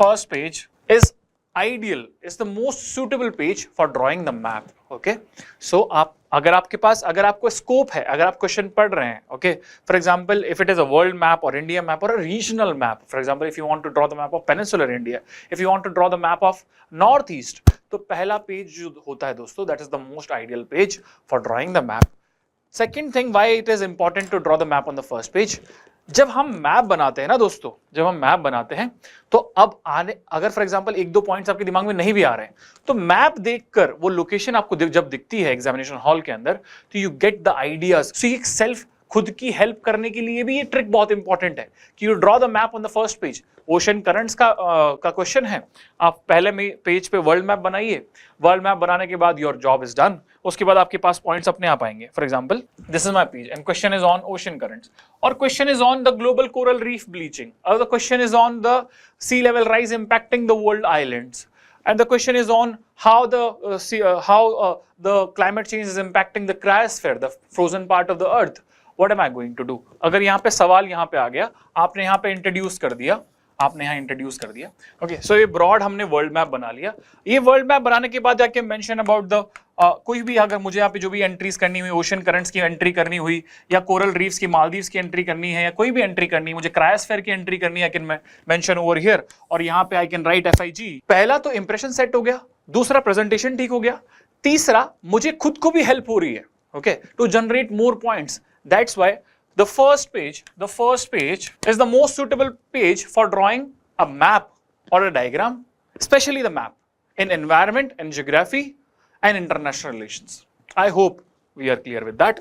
first page is ideal, is the most suitable page for drawing the map. Okay, so आप अगर आपको scope है, अगर आप क्वेश्चन पढ़ रहे हैं, okay, for example if it is a world map or India map or a regional map, for example if you want to draw the map of peninsular India, if you want to draw the map of northeast, तो पहला page जो होता है दोस्तों, that is the most ideal page for drawing the map. Second thing why it is important to draw the map on the first page, जब हम map बनाते हैं ना दोस्तों, जब हम मैप बनाते हैं तो अब अगर फॉर एग्जांपल एक दो पॉइंट्स आपके दिमाग में नहीं भी आ रहे हैं, तो मैप देखकर वो लोकेशन आपको जब दिखती है एग्जामिनेशन हॉल के अंदर, तो यू गेट द आइडियाज. सो ये सेल्फ खुद की हेल्प करने के लिए भी ये ट्रिक बहुत इंपॉर्टेंट है कि you draw the map on the first page. Ocean currents का क्वेश्चन है, आप पहले में पेज पे वर्ल्ड मैप बनाइए. वर्ल्ड मैप बनाने के बाद योर जॉब इज डन. उसके बाद आपके पास पॉइंट्स अपने आप आएंगे. For example this is my page and question is on ocean currents, और question is on the global coral reef bleaching, और the question is on the sea level rise impacting the world islands, and the question is on how the climate change is impacting the cryosphere, the frozen part of the earth. What am I going to do? अगर यहाँ पे सवाल यहाँ पे आ गया, आपने यहाँ पे इंट्रोड्यूस कर दिया, ओके. सो ये ब्रॉड हमने वर्ल्ड मैप बना लिया. ये वर्ल्ड मैप बनाने के बाद जाके मेंशन अबाउट द कोई भी, अगर मुझे यहाँ पे जो भी एंट्रीज करनी हुई, ओशन करंट्स की एंट्री करनी हुई, या कोरल रीफ्स की, मालदीव्स की एंट्री करनी है, या कोई भी एंट्री करनी है, मुझे क्रायोस्फीयर की एंट्री करनी है, I can mention over here, और यहाँ पे आई कैन राइट FIG. पहला तो इंप्रेशन सेट हो गया, दूसरा प्रेजेंटेशन ठीक हो गया, तीसरा मुझे खुद को भी हेल्प हो रही है, okay, to generate more points. That's why the first page is the most suitable page for drawing a map or a diagram, especially the map in environment and geography and international relations. I hope we are clear with that.